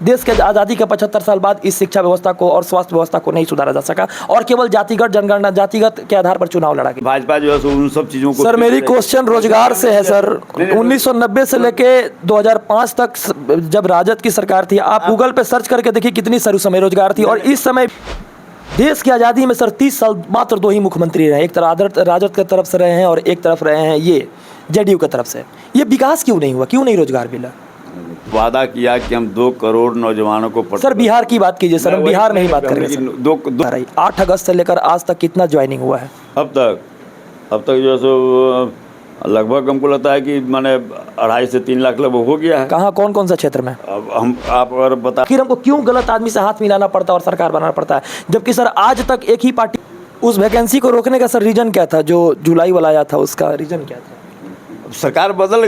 देश के आज़ादी के 75 साल बाद इस शिक्षा व्यवस्था को और स्वास्थ्य व्यवस्था को नहीं सुधारा जा सका और केवल जातिगत जनगणना जातिगत के आधार पर चुनाव लड़ा गया। भाजपा जो है उन सब चीज़ों को सर मेरी क्वेश्चन रोजगार से है सर। 1990 से लेके 2005 तक जब राजद की सरकार थी, आप गूगल पे सर्च करके देखिए कितनी सर उस समय रोजगार थी। और इस समय देश की आज़ादी में सर 30 साल मात्र 2 ही मुख्यमंत्री रहे, एक तरफ राजद की तरफ से रहे हैं और एक तरफ रहे हैं ये जेडीयू की तरफ से। ये विकास क्यों नहीं हुआ, क्यों नहीं रोजगार मिला? वादा किया कि हम 2 करोड़ नौजवानों को सर बिहार की बात कीजिए सर, हम बिहार में ही बात करेंगे। 8 अगस्त से लेकर आज तक कितना ज्वाइनिंग हुआ है? अब तक जो है सो लगभग हमको लगता है कि मैंने 2.5 से 3 लाख लगभग हो गया है। कहाँ, कौन कौन सा क्षेत्र में? अब आप अगर बता, आखिर हमको क्यों गलत आदमी से हाथ मिलाना पड़ता है और सरकार बनाना पड़ता है, जबकि सर आज तक एक ही पार्टी। उस वैकेंसी को रोकने का सर रीजन क्या था? जो जुलाई वाला आया था उसका रीजन क्या था? सरकार बदल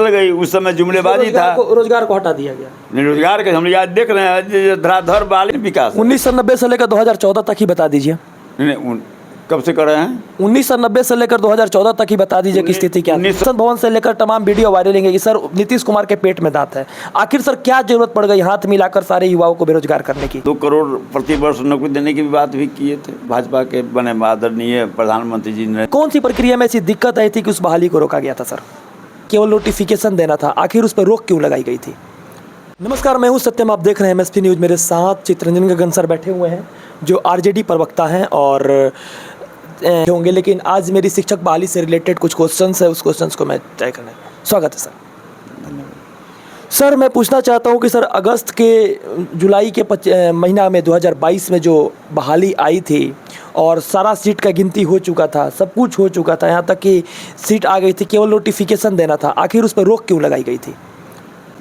गई, उस समय जुमलेबाजी था, रोजगार को हटा दिया गया। रोजगार के हम आज देख रहे हैं धराधर वाले विकास। 1990 से लेकर 2014 तक ही बता दीजिए। कब से कर रहे हैं? 1990 से लेकर 2014 तक ही बता दीजिए कि स्थिति क्या है। संसद भवन से लेकर तमाम वीडियो वायरल होंगे कि सर नीतीश कुमार के पेट में दांत है। आखिर सर क्या जरूरत पड़ गई हाथ मिलाकर सारे युवाओं को बेरोजगार करने की? 2 करोड़ प्रति वर्ष नौकरी देने की बात भी किए थे भाजपा के बने आदरणीय प्रधानमंत्री जी ने। कौन सी प्रक्रिया में ऐसी दिक्कत आई थी कि उस बहाली को रोका गया था सर? केवल नोटिफिकेशन देना था, आखिर उस पर रोक क्यों लगाई गई थी? नमस्कार, मैं हूं सत्यम, आप देख रहे हैं MSP न्यूज़। मेरे साथ चित्ररंजन गगन सर बैठे हुए हैं जो RJD प्रवक्ता हैं और होंगे, लेकिन आज मेरी शिक्षक बहाली से रिलेटेड कुछ क्वेश्चंस है, उस क्वेश्चंस को मैं तय करना है। स्वागत है सर। सर मैं पूछना चाहता हूं कि सर अगस्त के जुलाई के महीना में 2022 में जो बहाली आई थी और सारा सीट का गिनती हो चुका था, सब कुछ हो चुका था, यहाँ तक कि सीट आ गई थी, केवल नोटिफिकेशन देना था, आखिर उस पर रोक क्यों लगाई गई थी?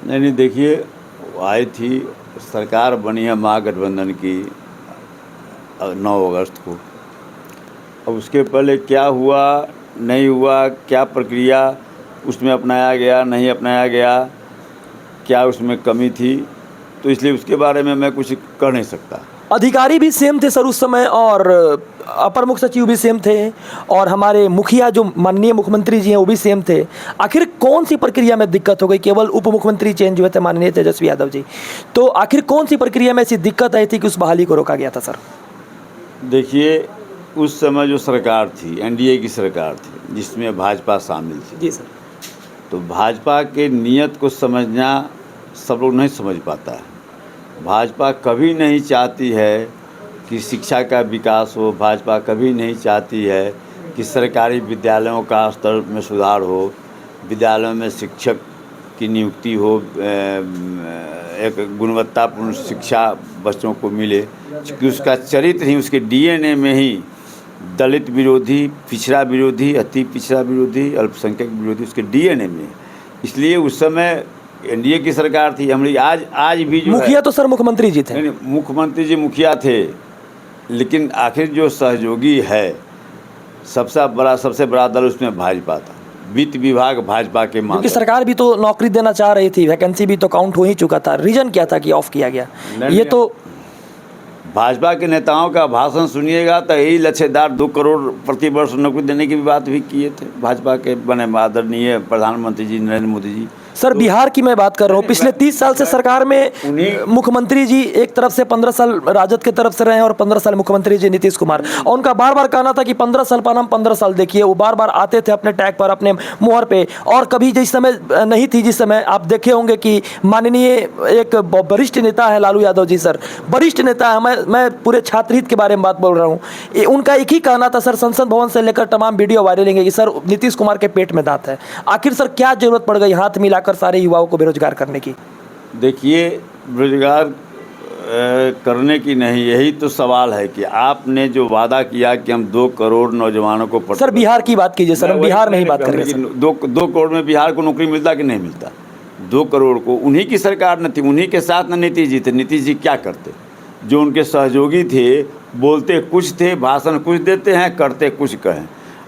नहीं देखिए, आई थी सरकार बनी है महागठबंधन की 9 अगस्त को। अब उसके पहले क्या हुआ नहीं हुआ, क्या प्रक्रिया उसमें अपनाया गया नहीं अपनाया गया, क्या उसमें कमी थी, तो इसलिए उसके बारे में मैं कुछ कर नहीं सकता। अधिकारी भी सेम थे सर उस समय और अपर मुख्य सचिव भी सेम थे और हमारे मुखिया जो माननीय मुख्यमंत्री जी हैं वो भी सेम थे। आखिर कौन सी प्रक्रिया में दिक्कत हो गई? केवल उप मुख्यमंत्री चेंज हुए थे माननीय तेजस्वी यादव जी, तो आखिर कौन सी प्रक्रिया में ऐसी दिक्कत आई थी कि उस बहाली को रोका गया था सर? देखिए, उस समय जो सरकार थी NDA की सरकार थी जिसमें भाजपा शामिल थी। जी सर। तो भाजपा के नियत को समझना सब लोग नहीं समझ पाता है। भाजपा कभी नहीं चाहती है कि शिक्षा का विकास हो, भाजपा कभी नहीं चाहती है कि सरकारी विद्यालयों का स्तर में सुधार हो, विद्यालयों में शिक्षक की नियुक्ति हो, एक गुणवत्तापूर्ण शिक्षा बच्चों को मिले, क्योंकि उसका चरित्र ही, उसके DNA में ही दलित विरोधी, पिछड़ा विरोधी, अति पिछड़ा विरोधी, अल्पसंख्यक विरोधी उसके DNA में। इसलिए उस समय NDA की सरकार थी। हमारी आज भी जो मुखिया तो सर मुख्यमंत्री जी थे। नहीं, मुख्यमंत्री जी मुखिया थे, लेकिन आखिर जो सहयोगी है सबसे बड़ा दल उसमें भाजपा था। वित्त विभाग भाजपा के क्योंकि सरकार भी तो नौकरी देना चाह रही थी, वैकेंसी भी तो काउंट हो ही चुका था। रीजन क्या था कि ऑफ किया गया? ये तो भाजपा के नेताओं का भाषण सुनिएगा तो यही लच्छेदार 2 करोड़ प्रति वर्ष नौकरी देने की भी बात भी किए थे भाजपा के बने आदरणीय प्रधानमंत्री जी नरेंद्र मोदी जी। सर बिहार की मैं बात कर रहा हूँ, पिछले 30 साल से सरकार में मुख्यमंत्री जी एक तरफ से 15 साल राजद के तरफ से रहे और 15 साल मुख्यमंत्री जी नीतीश कुमार, और उनका बार बार कहना था कि 15 साल पर हम 15 साल देखिए। वो बार बार आते थे अपने टैग पर, अपने मुहर पे, और कभी जिस समय नहीं थी, जिस समय आप देखे होंगे कि माननीय एक वरिष्ठ नेता है लालू यादव जी सर, वरिष्ठ नेता है, मैं पूरे छात्र हित के बारे में बात बोल रहा हूँ। उनका एक ही कहना था सर, संसद भवन से लेकर तमाम वीडियो वायरल होंगे कि सर नीतीश कुमार के पेट में दांत है। आखिर सर क्या जरूरत पड़ गई हाथ मिला कर सारे युवाओं को बेरोजगार करने की? देखिए, रोजगार करने की नहीं, यही तो सवाल है कि आपने जो वादा किया कि हम 2 करोड़ नौजवानों को सर बिहार की बात कीजिए सर, हम बिहार में ही बात कर रहे हैं। 2 करोड़ में बिहार को नौकरी मिलता कि नहीं मिलता? 2 करोड़ को उन्हीं की सरकार न थी, उन्हीं के साथ न नीतीश जी थे। नीतीश जी क्या करते? जो उनके सहयोगी थे, बोलते कुछ थे, भाषण कुछ देते हैं, करते कुछ कहें।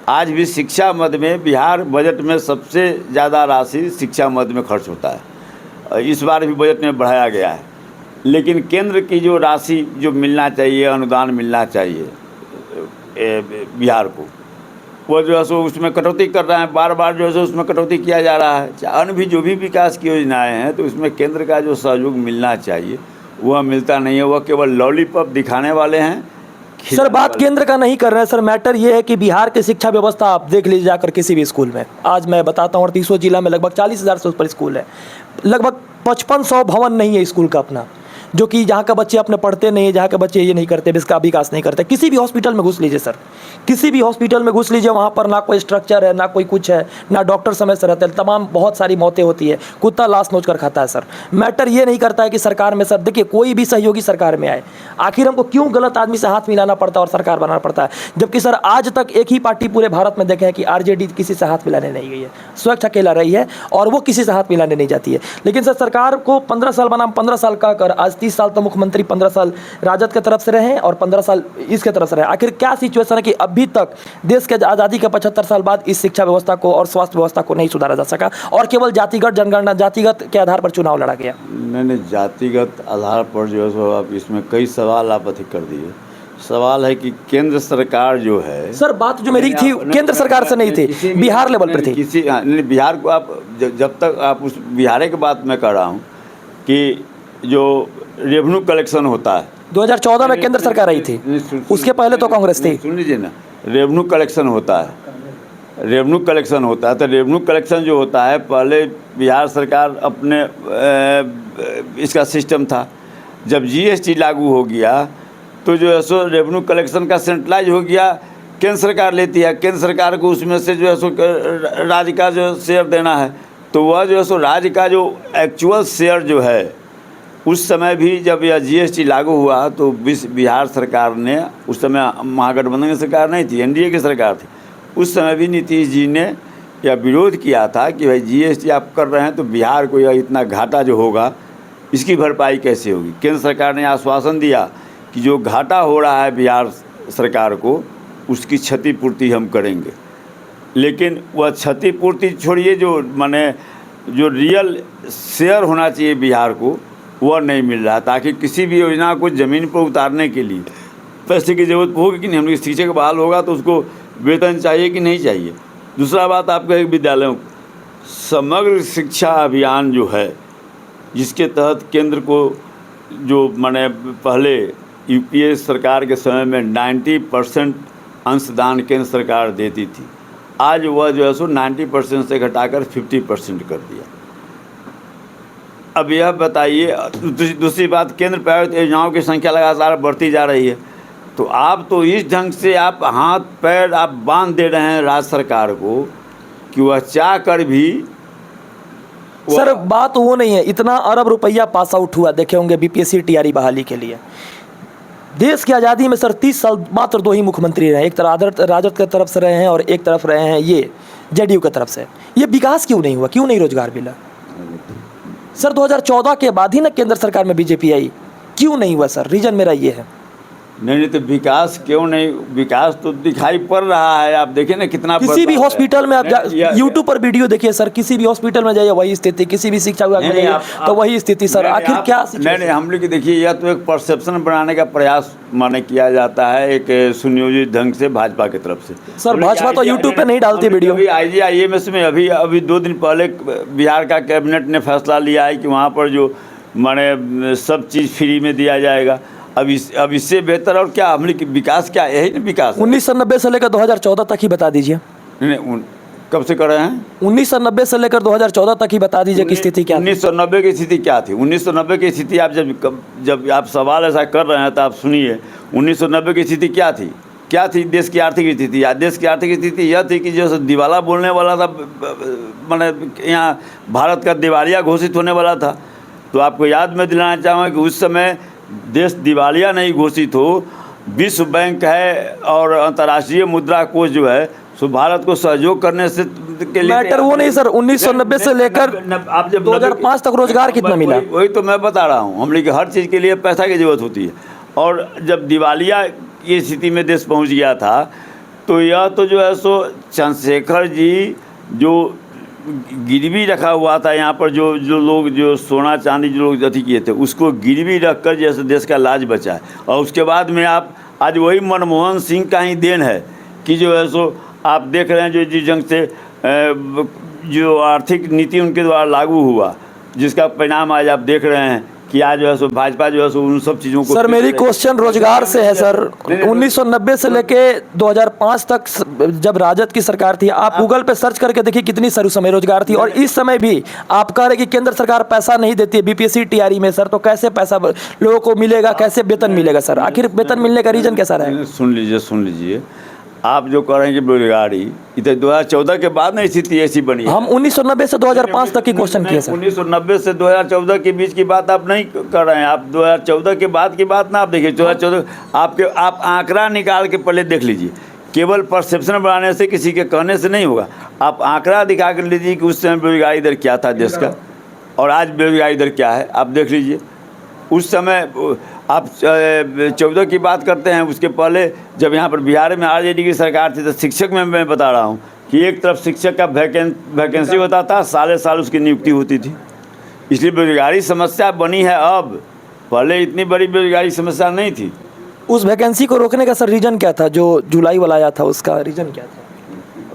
आज भी शिक्षा मद में बिहार बजट में सबसे ज़्यादा राशि शिक्षा मद में खर्च होता है। इस बार भी बजट में बढ़ाया गया है, लेकिन केंद्र की जो राशि जो मिलना चाहिए, अनुदान मिलना चाहिए बिहार को, वो जो है सो उसमें कटौती कर रहे हैं, बार बार जो है सो उसमें कटौती किया जा रहा है। अन्य भी जो भी विकास की योजनाएं हैं तो उसमें केंद्र का जो सहयोग मिलना चाहिए वह मिलता नहीं है, वह केवल लॉलीपॉप दिखाने वाले हैं। सर बात केंद्र का नहीं कर रहे हैं सर, मैटर ये है कि बिहार की शिक्षा व्यवस्था आप देख लीजिए जाकर किसी भी स्कूल में। आज मैं बताता हूँ 38 जिला में लगभग 40,000 से ऊपर स्कूल है, लगभग 5500 भवन नहीं है स्कूल का अपना, जो कि जहाँ का बच्चे अपने पढ़ते नहीं है, जहाँ के बच्चे ये नहीं करते, इसका विकास नहीं करते। किसी भी हॉस्पिटल में घुस लीजिए सर, किसी भी हॉस्पिटल में घुस लीजिए, वहाँ पर ना कोई स्ट्रक्चर है, ना कोई कुछ है, ना डॉक्टर समय से रहते हैं, तमाम बहुत सारी मौतें होती है, कुत्ता लाश नोच कर खाता है सर। मैटर ये नहीं करता है कि सरकार में सर देखिए कोई भी सहयोगी सरकार में आए, आखिर हमको क्यों गलत आदमी से हाथ मिलाना पड़ता है और सरकार बनाना पड़ता है, जबकि सर आज तक एक ही पार्टी पूरे भारत में देखे हैं कि आरजेडी किसी से हाथ मिलाने नहीं गई है, स्वच्छ अकेला रही है और वो किसी से हाथ मिलाने नहीं जाती है। लेकिन सर सरकार को 15 साल बनाम 15 साल का कर आज 30 साल तो मुख्यमंत्री 15 साल राजद की तरफ से रहे हैं और 15 साल इसके तरफ से रहे। आखिर क्या सिचुएशन है कि अभी तक देश के आज़ादी के 75 साल बाद इस शिक्षा व्यवस्था को और स्वास्थ्य व्यवस्था को नहीं सुधारा जा सका और केवल जातिगत जनगणना जातिगत के आधार पर चुनाव लड़ा गया। नहीं, जातिगत आधार पर जो है सो आप इसमें कई सवाल आप अधिक कर दिए। सवाल है कि केंद्र सरकार जो है सर, बात जो मेरी थी केंद्र सरकार से नहीं थी, बिहार लेवल पर थी। किसी बिहार को आप जब तक आप उस बिहार की बात मैं कर रहा हूँ कि जो रेवेन्यू कलेक्शन होता है 2014 में केंद्र सरकार आई थी, उसके पहले तो कांग्रेस थी। सुन लीजिए ना, रेवेन्यू कलेक्शन होता है, रेवेन्यू कलेक्शन होता है तो रेवेन्यू कलेक्शन जो होता है पहले बिहार सरकार अपने इसका सिस्टम था। जब जीएसटी लागू हो गया तो जो है सो रेवेन्यू कलेक्शन का सेंट्रलाइज हो गया, केंद्र सरकार लेती है, केंद्र सरकार को उसमें से जो है सो राज्य का जो शेयर देना है, तो वह जो है सो राज्य का जो एक्चुअल शेयर जो है उस समय भी जब यह जीएसटी लागू हुआ तो बिहार सरकार ने, उस समय महागठबंधन की सरकार नहीं थी, एनडीए की सरकार थी, उस समय भी नीतीश जी ने यह विरोध किया था कि भाई जीएसटी आप कर रहे हैं तो बिहार को यह इतना घाटा जो होगा इसकी भरपाई कैसे होगी। केंद्र सरकार ने आश्वासन दिया कि जो घाटा हो रहा है बिहार सरकार को उसकी क्षतिपूर्ति हम करेंगे, लेकिन वह क्षतिपूर्ति छोड़िए, जो माने जो रियल शेयर होना चाहिए बिहार को वह नहीं मिल रहा। ताकि किसी भी योजना को ज़मीन पर उतारने के लिए पैसे की ज़रूरत होगी कि नहीं, हम शिक्षक बहाल होगा तो उसको वेतन चाहिए कि नहीं चाहिए। दूसरा बात आपका एक विद्यालयों समग्र शिक्षा अभियान जो है जिसके तहत केंद्र को जो माने पहले यूपीए सरकार के समय में 90% अंशदान केंद्र सरकार देती थी, आज वह जो है सो 90% से घटाकर 50% कर दिया। अब यह बताइए, दूसरी बात, केंद्र प्रायोजित योजनाओं की संख्या लगातार बढ़ती जा रही है, तो आप तो इस ढंग से आप हाथ पैर आप बांध दे रहे हैं राज्य सरकार को कि वह चाह कर भी सर बात वो नहीं है, इतना अरब रुपया पास आउट हुआ देखे होंगे बीपीएससी टीआरई बहाली के लिए। देश की आज़ादी में सर 30 साल मात्र 2 ही मुख्यमंत्री रहे, एक तरफ राजद की तरफ से रहे हैं और एक तरफ रहे हैं ये जेडीयू की तरफ से। ये विकास क्यों नहीं हुआ, क्यों नहीं रोजगार मिला? सर 2014 के बाद ही ना केंद्र सरकार में बीजेपी आई, क्यों नहीं हुआ सर? रीजन मेरा ये है। नहीं तो विकास क्यों नहीं, विकास तो दिखाई पड़ रहा है। आप देखिए ना कितना किसी भी हॉस्पिटल में आप यूट्यूब पर वीडियो देखिए सर, किसी भी हॉस्पिटल में जाइए वही स्थिति, किसी भी शिक्षा विभाग में जाइए तो वही स्थिति सर। आखिर क्या? नहीं, हम लोग देखिए यह तो एक परसेप्शन बनाने का प्रयास माने किया जाता है एक सुनियोजित ढंग से भाजपा की तरफ से। सर भाजपा तो यूट्यूब पे नहीं डालती वीडियो। अभी IGIMS में अभी 2 दिन पहले बिहार का कैबिनेट ने फैसला लिया है कि वहाँ पर जो माने सब चीज़ फ्री में दिया जाएगा। अब इससे बेहतर और क्या? हमने विकास क्या, यही ना विकास 1990 से लेकर 2014 तक ही बता दीजिए। नहीं, कब से कर रहे हैं? 1990 से लेकर 2014 तक ही बता दीजिए कि स्थिति क्या? 1990 की स्थिति क्या थी? 1990 की स्थिति आप जब आप सवाल ऐसा कर रहे हैं तो आप सुनिए, 1990 की स्थिति क्या थी? क्या थी देश की आर्थिक स्थिति? देश की आर्थिक स्थिति यह थी कि जो दिवाला बोलने वाला था, मैंने यहाँ भारत का दिवालिया घोषित होने वाला था। तो आपको याद में दिलाना चाहूँगा कि उस समय देश दिवालिया नहीं घोषित हो, विश्व बैंक है और अंतर्राष्ट्रीय मुद्रा कोष जो है सो भारत को सहयोग करने से के लिए मैटर वो नहीं सर। 1990 से लेकर आप जब 2005 तक रोजगार कितना मिला? वही तो मैं बता रहा हूँ। हम लोग हर चीज़ के लिए पैसा की जरूरत होती है, और जब दिवालिया की स्थिति में देश पहुँच गया था तो यह तो जो है सो चंद्रशेखर जी जो गिरवी रखा हुआ था यहाँ पर, जो लोग जो सोना चांदी जो लोग अथी किए थे उसको गिरवी रख कर जैसे देश का लाज बचा है। और उसके बाद में आप आज वही मनमोहन सिंह का ही देन है कि जो है सो आप देख रहे हैं जो जिस ढंग से जो आर्थिक नीति उनके द्वारा लागू हुआ, जिसका परिणाम आज आप देख रहे हैं कि आज जो है सो भाजपा जो है सो उन सब चीज़ों को। सर मेरी क्वेश्चन रोजगार से है सर। 1990 से लेके 2005 तक जब राजद की सरकार थी, आप गूगल पे सर्च करके देखिए कितनी सर उस समय रोजगार थी, और इस समय भी आप कह रहे कि केंद्र सरकार पैसा नहीं देती है बीपीएससी टीआरई में सर, तो कैसे पैसा लोगों को मिलेगा, कैसे वेतन मिलेगा सर? आखिर वेतन मिलने का रीजन कैसा रहेगा? सुन लीजिए, आप जो कह रहे हैं कि बेरोजगारी, इधर 2014 के बाद नहीं स्थिति ऐसी बनी है। हम 1990 से 2005 तक की क्वेश्चन किए सर। 1990 से 2014 के बीच की बात आप नहीं कर रहे हैं, आप 2014 के बाद की बात ना आप देखिए। 2014 आप आंकड़ा निकाल के पहले देख लीजिए। केवल परसेप्शन बढ़ाने से, किसी के कहने से नहीं होगा। आप आंकड़ा दिखा कर लीजिए कि उस समय बेरोजगारी दर क्या था देश का, और आज बेरोजगारी दर क्या है, आप देख लीजिए। उस समय आप 14 की बात करते हैं, उसके पहले जब यहाँ पर बिहार में आरजेडी की सरकार थी, तो शिक्षक में मैं बता रहा हूँ कि एक तरफ शिक्षक का वैकेंसी होता था, साल उसकी नियुक्ति होती थी। इसलिए बेरोजगारी समस्या बनी है अब, पहले इतनी बड़ी बेरोजगारी समस्या नहीं थी। उस वैकेंसी को रोकने का सर रीजन क्या था? जो जुलाई वाला आया था उसका रीजन क्या था?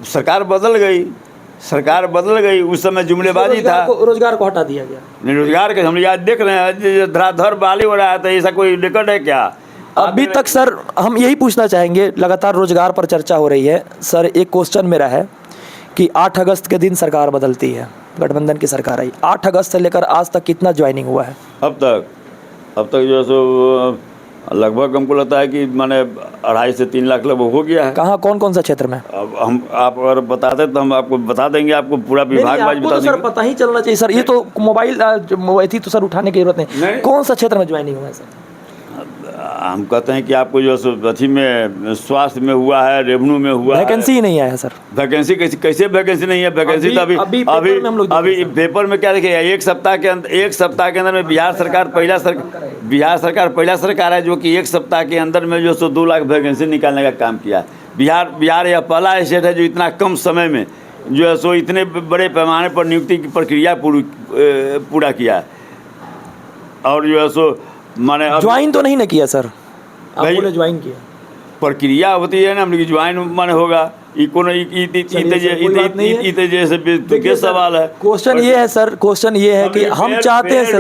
सरकार बदल गई, उस समय जुमलेबाजी था, रोजगार को हटा दिया गया। नहीं, रोजगार के हम आज देख रहे हैं धराधर बहाली हो रहा है, तो ऐसा कोई रिकॉर्ड है क्या अभी तक? सर हम यही पूछना चाहेंगे, लगातार रोजगार पर चर्चा हो रही है सर। एक क्वेश्चन मेरा है कि 8 अगस्त के दिन सरकार बदलती है, गठबंधन की सरकार आई, 8 अगस्त से लेकर आज तक कितना ज्वाइनिंग हुआ है? अब तक जो है सो लगभग हमको लगता है कि माने 2.5 से 3 लाख लगभग हो गया है। कहाँ, कौन सा क्षेत्र में? अब आप अगर बताते तो हम आपको बता देंगे, आपको पूरा विभाग वाइज बता देंगे। सर पता ही चलना चाहिए सर, ये तो मोबाइल थी तो सर उठाने की जरूरत नहीं। कौन सा क्षेत्र में ज्वाइनिंग हुआ है सर? हम कहते हैं कि आपको जो अथी में स्वास्थ्य में हुआ है, रेवेन्यू में हुआ है। वैकेंसी ही नहीं आया सर। वैकेंसी कैसे वैकेंसी नहीं है? वैकेंसी तो अभी पेपर में क्या देखिएगा, एक सप्ताह के अंदर में बिहार सरकार पहला सरकार है जो कि एक सप्ताह के अंदर में जो 2 लाख वैकेंसी निकालने का काम किया है। बिहार यह पहला स्टेट है जो इतना कम समय में जो है सो इतने बड़े पैमाने पर नियुक्ति की प्रक्रिया पूरा किया है। और जो है सो माने ज्वाइन तो नहीं ना किया सर, आपने ज्वाइन किया? प्रक्रिया होती है ना, मतलब ज्वाइन माने होगा, जैसे सवाल है। क्वेश्चन ये है सर, क्वेश्चन ये है कि हम चाहते हैं सर,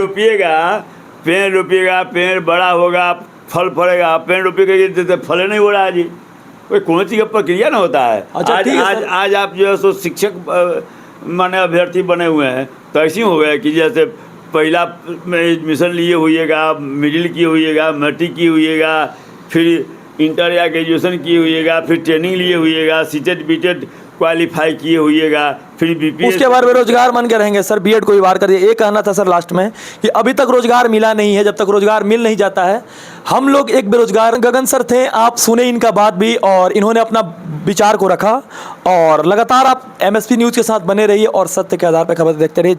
रोपिएगा, पेड़ बड़ा होगा, फल फलेगा, पेड़ रोपिएगा, फल नहीं हो रहा है जी, कोई कौन सी का प्रक्रिया ना होता है। आज आप जो है सो शिक्षक माने अभ्यर्थी बने हुए हैं, तो ऐसी हो गया कि जैसे पहला में एडमिशन लिए होइएगा, मिडिल की होइएगा, मैट्रिक की होइएगा, फिर इंटर या ग्रेजुएशन किए होइएगा, फिर ट्रेनिंग लिए होइएगा, सीटेट बीटेट क्वालिफाई किए होइएगा, फिर बीपीएस। उसके बाद बेरोजगार बन के रहेंगे सर, बीएड को बार कर दिया। ये कहना था सर लास्ट में कि अभी तक रोजगार मिला नहीं है। जब तक रोजगार मिल नहीं जाता है, हम लोग एक बेरोजगार गगन सर थे, आप सुने इनका बात भी, और इन्होंने अपना विचार को रखा। और लगातार आप MSP न्यूज़ के साथ बने रहिए और सत्य के आधार पर खबर देखते रहिए।